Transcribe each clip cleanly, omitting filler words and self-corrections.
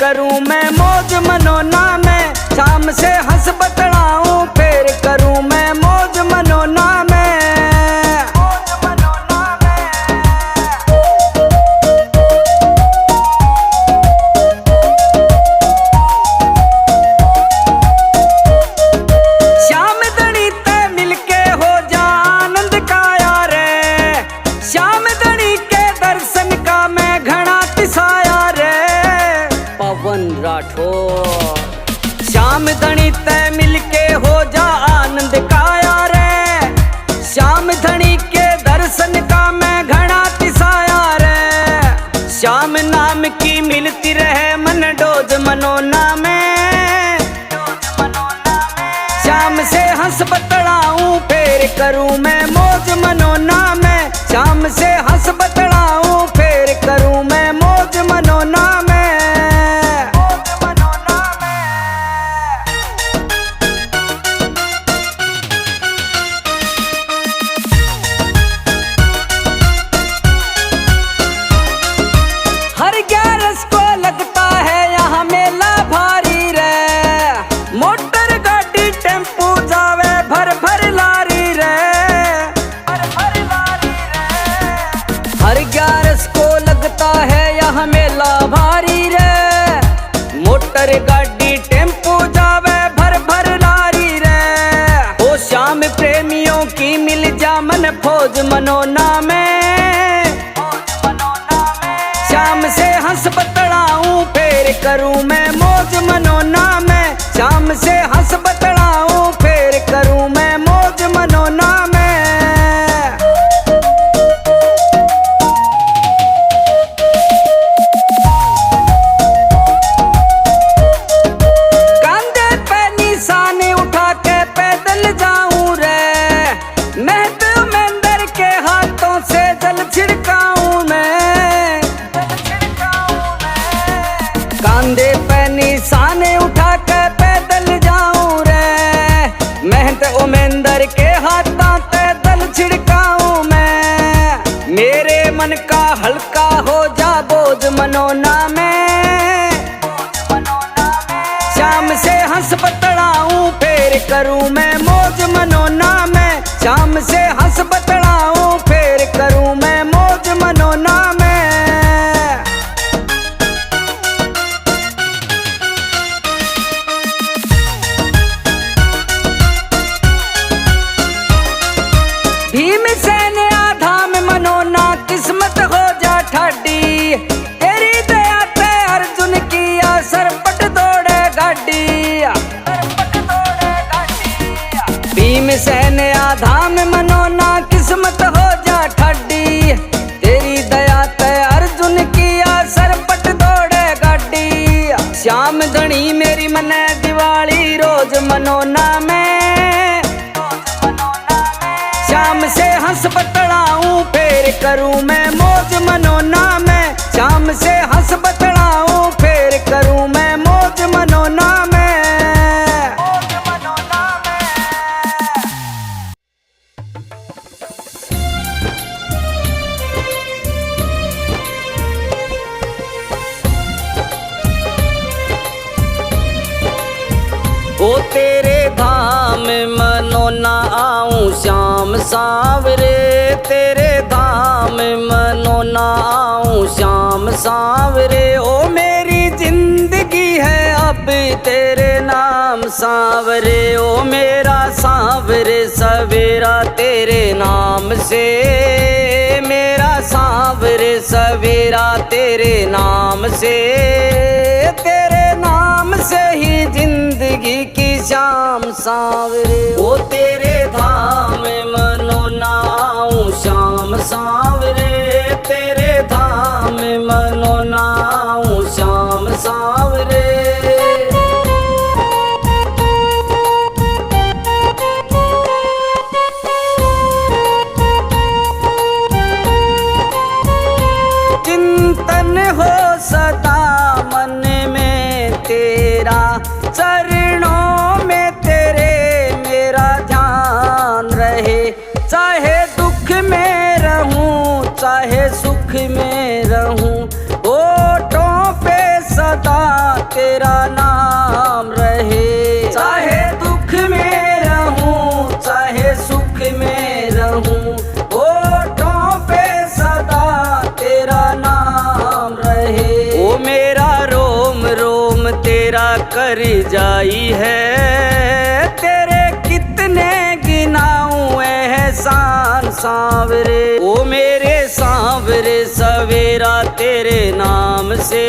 करूं मैं मौज मनोना में, शाम से हंस बतलाऊं फिर करूं मैं मौज मनोना में। श्याम धनी ते मिलके हो जा आनंद का यार, श्याम धनी के दर्शन का मैं घना तिसाया रे। पवन राठौर श्याम धनी ते मिलके हो जा आनंद का यार, श्याम धनी के दर्शन का मैं घना तिसाया रे। श्याम नाम की मिलती रहे मन डोज मनोना में, श्याम से हंस बतलाऊं फिर करूं मैं मौज मनोना में, श्याम से हंस बतलाऊं फिर करूं मैं मौज मनोना में। हर 11 को लगता है यहाँ मेला भारी रे, मोटर गाड़ी टेम्पू जावे भर भर लारी रे, भर भर लारी रे। हर 11 को लगता है यहाँ मेला भारी रे, मोटर गाड़ी टेम्पू जावे भर भर लारी रे। ओ श्याम प्रेमियों की मिल जा मन फौज मनोना में, श्याम से हंस बतलाऊं फिर करूं मैं मौज मनोना में, श्याम से हंस बतलाऊं फिर करूं मैं मौज मनोना में। कांधे पे निशाने उठा के पैदल जाऊं रे, मैं तो मेंदर के हाथों से जल छिड़काऊं मैं, कांधे पे निशाने उठा के पैदल जाऊं रे, मेहनत उमेंदर के हाथों से दल छिड़काऊं मैं। मेरे मन का हल्का हो जा बोझ मनोना में, श्याम से हंस बतलाऊं फिर करूं मैं मौज मनोना में, श्याम से हंस बतलाऊं फिर करूं मैं मौज मनोना में। भीमसेन आधाम मनोना किस्मत हो जा ठाडी, तेरी दया ते अर्जुन किया सरपट दौड़े गाड़ी, भीमसेन आधाम मनोना किस्मत हो जा ठाडी, तेरी दया ते अर्जुन किया सरपट दौड़े गाड़ी। श्याम धनी मेरी मने दिवाली रोज मनोना में, श्याम से हंस बतलाऊं फिर करूं मैं मौज मनोना में, श्याम से हंस बतलाऊं फिर करूं मैं मौज मनोना में। ओ तेरे धाम मनोना आऊं श्याम सावरे, तेरे धाम मनोना आऊं श्याम सावरे। ओ मेरी जिंदगी है अब तेरे नाम सावरे, ओ मेरा सावरे सवेरा तेरे नाम से, मेरा सावरे सवेरा तेरे नाम से, तेरे नाम से ही जिंदगी की श्याम सावरे। ओ तेरे धाम मनोना आऊं श्याम सावरे, तेरे धाम मनोना आऊं श्याम सावरे। चिंतन हो सदा मन में तेरा, चरणों में तेरे मेरा ध्यान रहे, चाहे दुख में रहूं चाहे सुख में तेरा नाम रहे। चाहे दुख में रहूं चाहे सुख में रहूं, होठों पे सदा तेरा नाम रहे। ओ मेरा रोम रोम तेरा कर जाई है, तेरे कितने गिनाऊं एहसान सांवरे। ओ मेरे सांवरे सवेरा तेरे नाम से,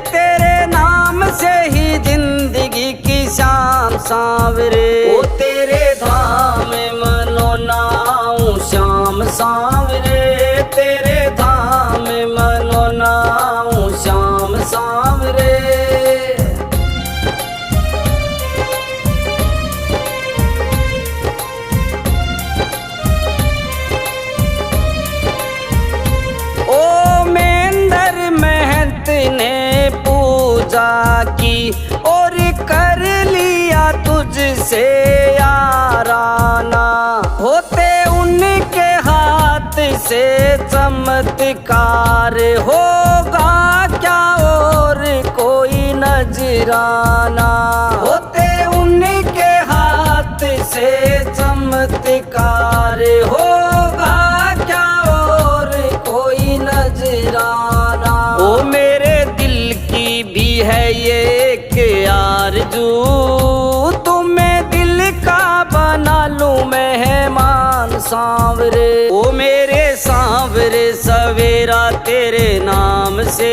तेरे नाम से ही जिंदगी की शाम सांवरे। ओ तेरे धाम मनोनाऊं श्याम सांवरे, तेरे धाम मनोनाऊं श्याम सांवरे। ने पूजा की और कर लिया तुझसे याराना, होते उनके हाथ से चमत्कार, होगा क्या और कोई नजराना। होते उनके हाथ से चमत्कार, होगा क्या और कोई नजराना। ओ मेरे दिल की भी है ये एक आरज़ू, तुम्हें दिल का बना लूं मेहमान सांवरे। ओ मेरे सांवरे सवेरा तेरे नाम से,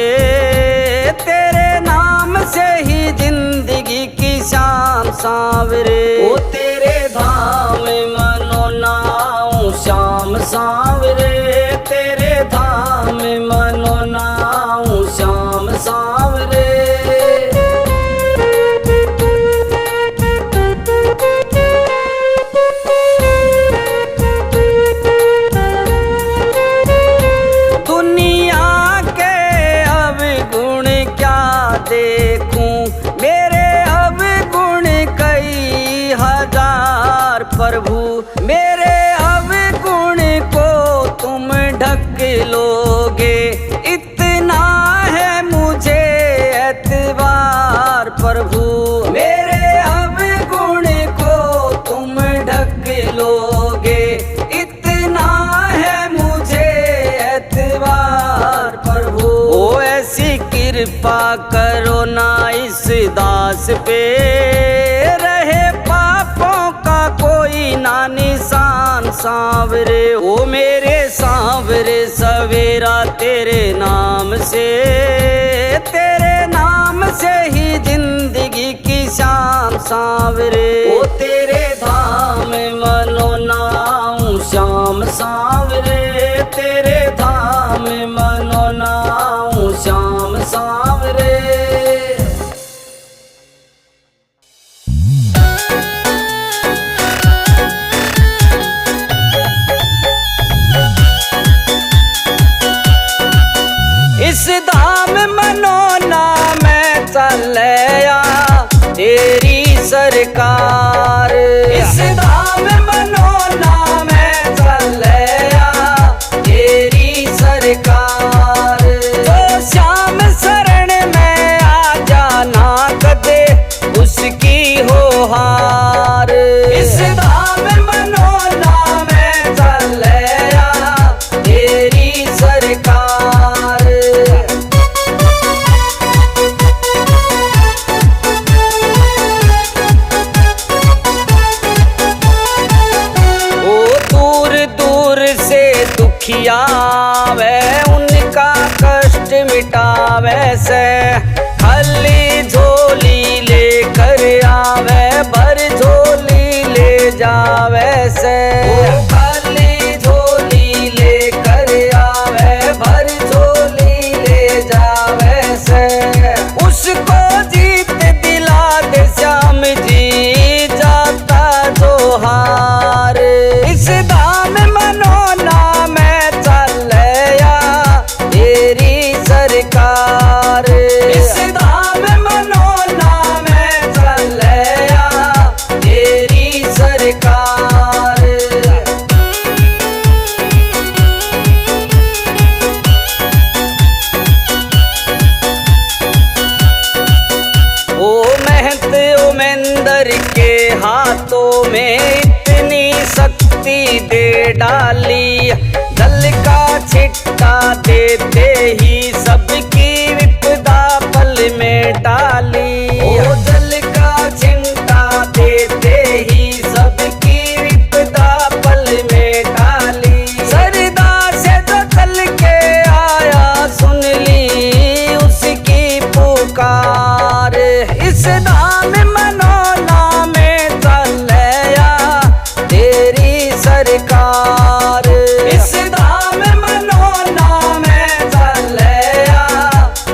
तेरे नाम से ही जिंदगी की शाम सांवरे। ओ तेरे धाम मनोनाऊं श्याम सांवरे, तेरे धाम मनोनाऊं श्याम सांवरे। दुनिया के अवगुण क्या देखूं, मेरे अवगुण कई हजार प्रभु। मेरे अवगुण को तुम ढक लोगे, इतना है मुझे एतबार प्रभु। मेरे अवगुण को तुम ढक लोगे, इतना है मुझे एतबार प्रभु। ओ ऐसी कृपा करो ना इस दास पे, रहे पापों का कोई ना निशान सांवरे। ओ मेरे सांवरे सवेरा तेरे नाम से, तेरे नाम से ही जिंदगी की शाम सांवरे। ओ तेरे धाम मनोनाऊं श्याम सांवरे, तेरे धाम मनोनाऊं श्याम सांवरे। इस धाम मनोना में चलया तेरी सरकार, इस धाम मनोना में चलया तेरी सरकार। तो श्याम शरण में आ जाना कदे उसकी हो हार। इस धाम मनोना में चलया तेरी सरकार, इस धाम मनोना में चलया तेरी सरकार। तो श्याम शरण में आ जाना कदे उसकी हो हार। इस धाम मनोना में चलया तेरी सरकार, इस धाम मनोना में चलया तेरी सरकार। दुखियावे उनका कष्ट मिटावे से, खाली झोली लेकर आवे भर झोली ले जावे से। खाली झोली लेकर आवे भर झोली ले जावे से। उसको जीत दिला दे श्याम जी जाता जो हार। इस धाम मनोना में चलया तेरी सरकार, इस धाम मनोना में चलया तेरी सरकार। हाथों में इतनी शक्ति दे डाली, जल का छिट्टा देते ही सबकी विपदा पल में टाली। ओ जल का छिट्टा देते ही सबकी विपदा पल में टाली। सरदा से जो चल के आया सुन ली उसकी पुकार, इस धाम मनोना में चलया तेरी सरकार, इस धाम मनोना में चलया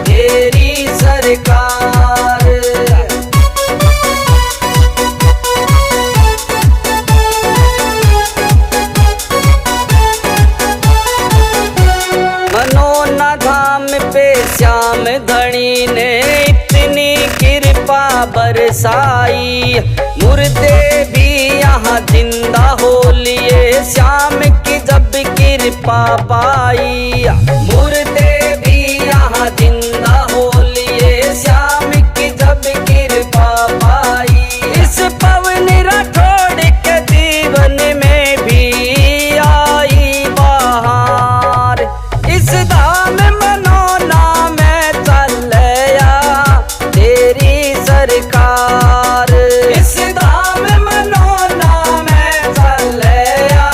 तेरी सरकार। मनोना धाम पे श्याम धनी ने इतनी कृपा बरसाई, मुर्दे भी यहाँ जिंदा हो लिए श्याम की जब कृपा पाई। मुर्दे भी यहाँ जिंदा हो लिए श्याम की जब कृपा पाई। इस पवन राठौड़ के जीवन में भी आई बहार, इस धाम मनोना में चलया तेरी सरकार, इस धाम मनोना में चलया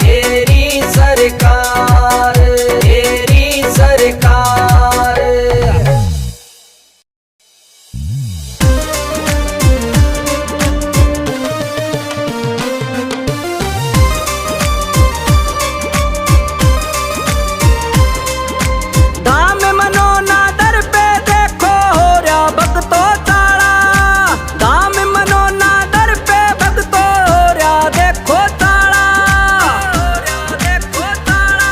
तेरी सरकार, तेरी सरकार। धाम मनोना दर पे देखो हो रहा भक्तों ताड़ा, धाम मनोना दर पे भक्तों हो रहा देखो ताड़ा,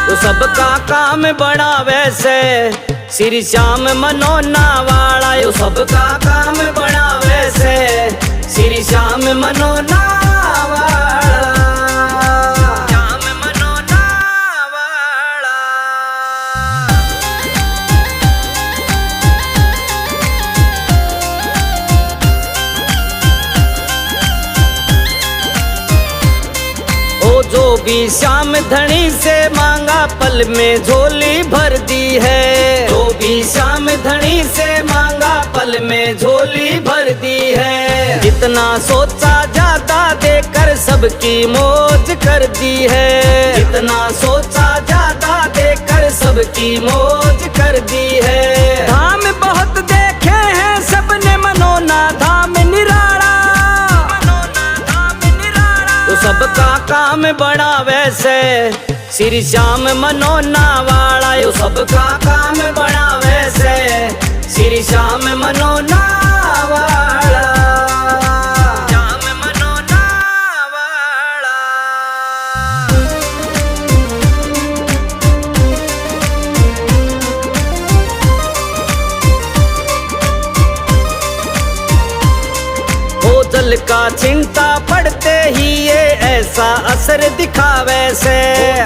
तो सबका काम बड़ा वैसे श्री श्याम मनोना वाला, यो सबका काम बड़ा वैसे श्री श्याम मनोना वाला, श्याम मनोना वाला। ओ जो भी श्याम धनी से मांगा पल में झोली भर दी है, जो भी श्याम धनी से मांगा पल में झोली भर दी है। जितना सोचा ज्यादा देकर सबकी मौज कर दी है, जितना सोचा ज्यादा देकर सबकी मौज कर दी है। धाम बहुत देखे हैं सबने मनोना धाम निराला, मनोना धाम निराला, तो सबका काम बड़ा वैसे श्री श्याम मनोना वाला, यो सबका काम बड़ा वैसे श्री श्याम मनोना वाला, श्याम मनोना वाला। ओ जल का चिंता पड़ते ही ये ऐसा असर दिखावे से,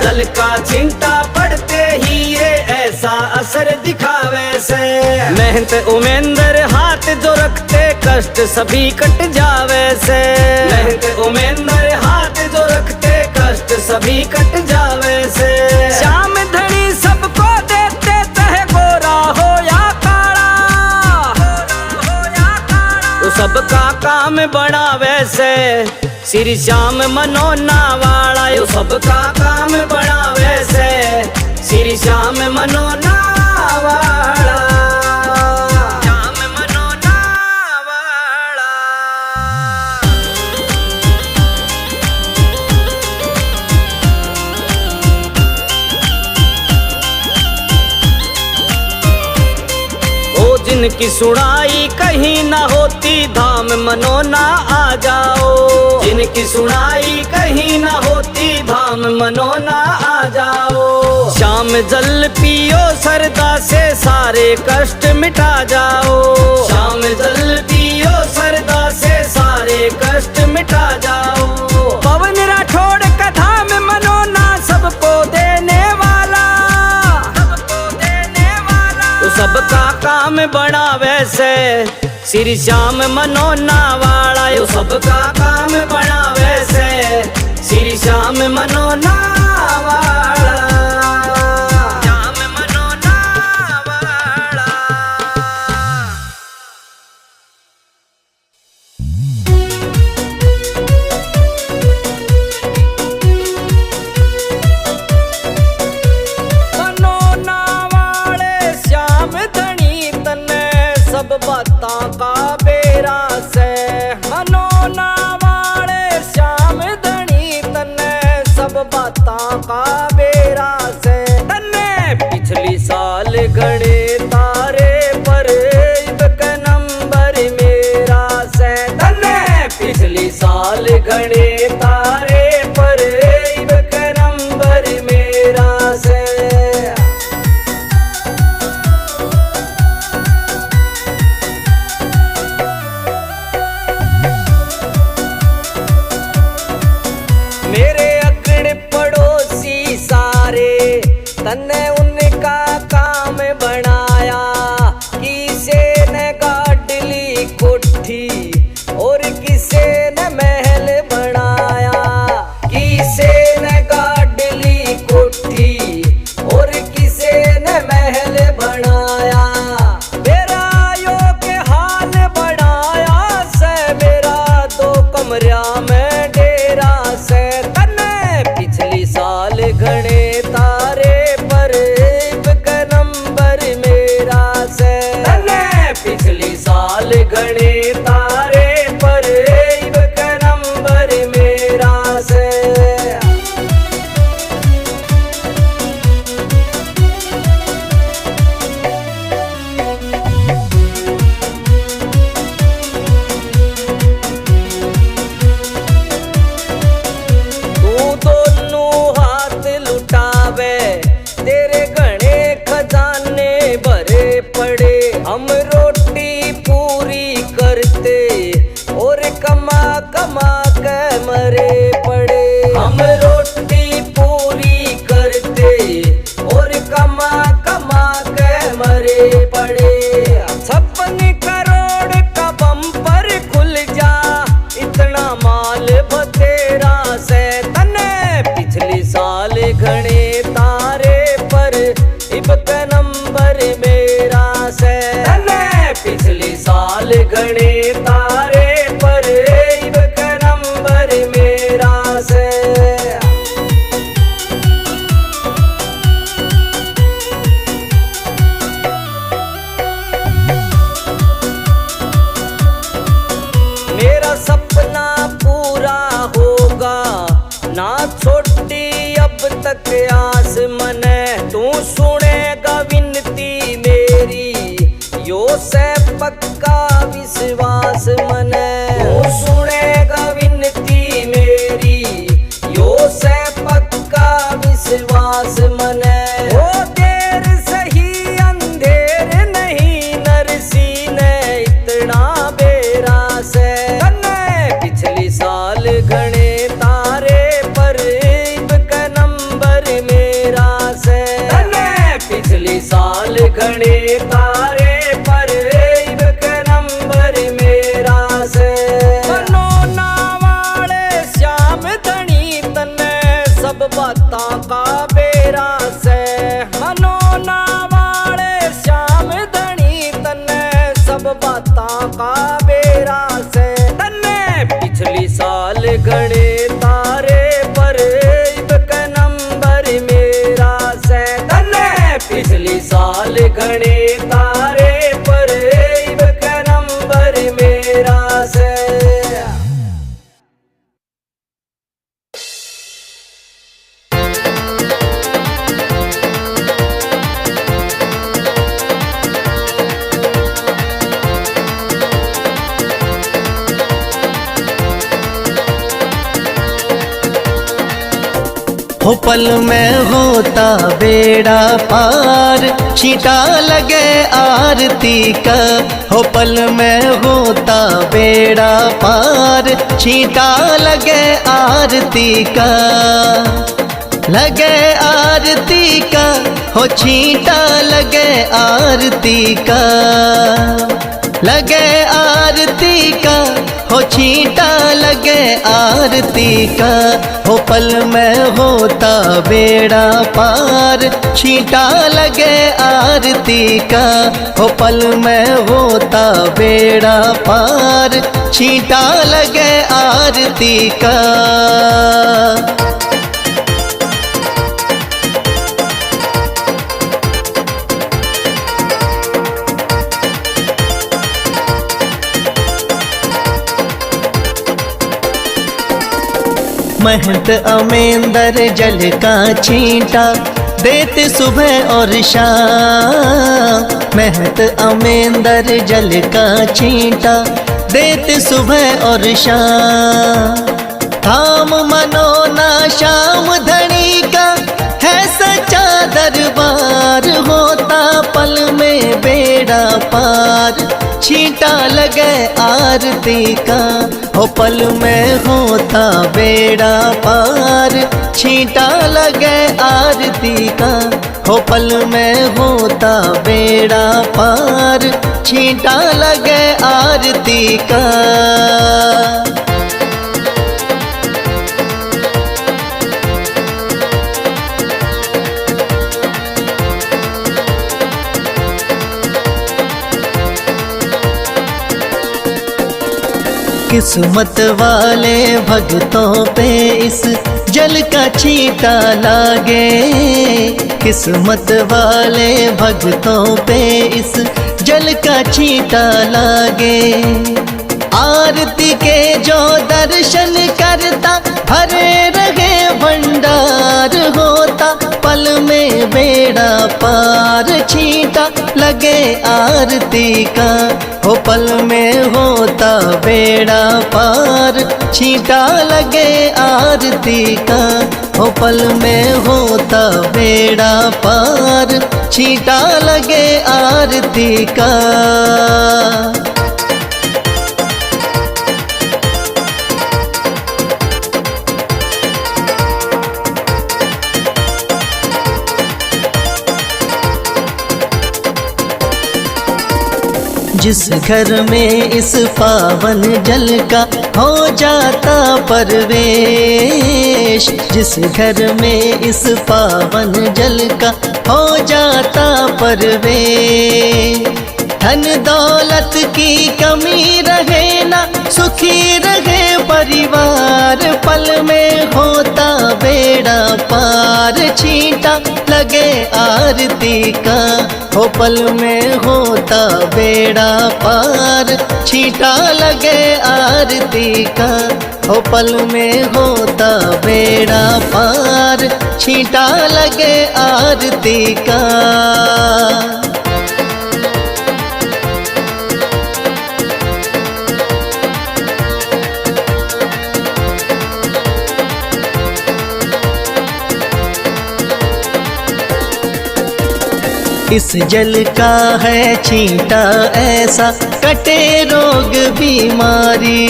जल का चिंता पड़ते ही ये ऐसा असर दिखावे से। मेहनत उमेंदर हाथ जो रखते कष्ट सभी कट जावे से, मेहनत उमेंदर हाथ जो रखते कष्ट सभी कट जावे से। श्याम धनी सबको देते चाहे गोरा हो या काला, गोरा हो या काला, तो सबका काम बड़ा वैसे श्री श्याम मनोना वाला, यो सबका काम बड़ा वैसे श्री श्याम मनोना वाला, श्याम मनोना वाला। ओ जिनकी सुनाई कहीं ना होती धाम मनोना आ जाओ, जिनकी सुनाई कहीं ना होती धाम मनोना आ जाओ। शाम जल पियो सरदा से सारे कष्ट मिटा जाओ, शाम जल पियो सरदा से सारे कष्ट मिटा जाओ। पवन राठौड़ का धाम मनोना सबको देने वाला, सबको देने वाला, तो सबका काम बड़ा वैसे श्री श्याम मनोना वाला यो सबका काम बनावे से, श्री श्याम मनोना वाला, श्याम मनोना वाला। मनोना वाले श्याम धनी तने सब बातां का बेरा से, मनोना वाले श्याम धनी तने सब बातां का बेरा से। तने पिछली साल घड़े तारे पर इबक नंबर मेरा से, तने पिछली साल घड़े तारे पर इबक नंबर मेरा से। मेरे अकड़ पड़ोसी सारे तन्ने उनका काम बनाया, किसे ने गाडली कोठी और किसे ने महल बनाया, किसे ने गाडली कोठी और किसे ने महल बनाया। मेरा यो के हाल बनाया से, मेरा 2 कमरा में डेरा से। तन्ने पिछली साल घड़े तारे पर इबक नंबर मेरा से, तन्ने पिछली साल घड़े तारे पर इबक नंबर मेरा से। तू दोनों हाथ लुटावे तेरे घने खजाने भरे पड़े, हम रोटी पूरी करते और कमा कमा के मरे पड़े, हम रोटी पूरी करते और कमा कमा के मरे पड़े। 56 करोड़ का बम्पर खुल जा, इतना माल बतेरा से। तने पिछली साल घने तारे पर इबक नंबर मेरा से, तने पिछली साल घने तारे पर इबक नंबर मेरा से। मेरा सपना पूरा होगा ना छोटी अब तक आस मने, तू सुनेगा विनती मेरी यो से पक्का विश्वास मने, तू सुनेगा विनती मेरी यो से पक्का विश्वास मने। ओ देर सही अंधेर नहीं नरसी ने इतना बेरा से, तन्ने पिछली साल घने तारे पर इबक नंबर मेरा से, तन्ने पिछली साल घने तारे पर इबक नंबर मेरा से। मनोना वाले श्याम धनी तन्ने सब बातां का बेरा से, मनोना वाले श्याम धनी तन्ने सब बातां का बेरा से। तन्ने पिछली साल घड़े तारे पर इबक नंबर मेरा से, तन्ने पिछली साल घड़े तारे पर इबक नंबर मेरा से। हो पल में होता बेड़ा पार, छींटा लगे आरती का। हो पल में होता बेड़ा पार, छींटा लगे आरती का। लगे आरती का, हो छींटा लगे आरती का। लगे आरती का, हो छींटा लगे आरती का, हो पल में होता बेड़ा पार। छींटा लगे आरती का, हो पल में होता बेड़ा पार। छींटा लगे आरती का। महंत अमेंदर जल का छींटा देते सुबह और शाम। महंत अमेंदर जल का छींटा देते सुबह और शाम। थाम मनो ना श्याम धनी का है सच्चा दरबार। होता पल में बेड़ा पार। छींटा लगे आरती का, हो पल में होता बेड़ा पार। छींटा लगे आरती का, हो पल में होता बेड़ा पार। छींटा लगे आरती का। किस्मत वाले भक्तों पे इस जल का छींटा लागे। किस्मत वाले भक्तों पे इस जल का छींटा लागे। आरती के जो दर्शन करता भरे रहे भंडार। होता पल में बेड़ा पार। छींटा लगे आरती का, हो पल में होता बेड़ा पार। छींटा लगे आरती का, हो पल में होता बेड़ा पार। छींटा लगे आरती का। जिस घर में इस पावन जल का हो जाता परवेश। जिस घर में इस पावन जल का हो जाता परवेश। धन दौलत की कमी रहे ना, सुखी रहे परिवार। पल में होता बेड़ा पार। छींटा लगे आरती का, हो पल में होता बेड़ा पार। छींटा लगे आरती का, हो पल में होता बेड़ा पार। छींटा लगे आरती का। इस जल का है छींटा ऐसा, कटे रोग बीमारी।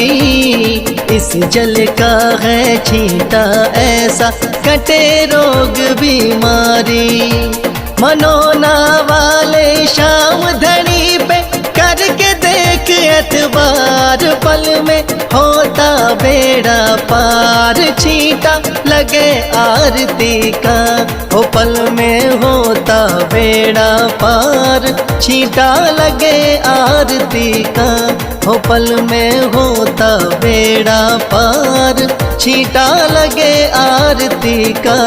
इस जल का है छींटा ऐसा, कटे रोग बीमारी। मनोना वाले श्याम धनी पे करके देख एतबार। पल में होता बेड़ा पार। छींटा लगे आरती का, हो पल में होता बेड़ा पार। छींटा लगे आरती का, हो पल में होता बेड़ा पार। छींटा लगे आरती का।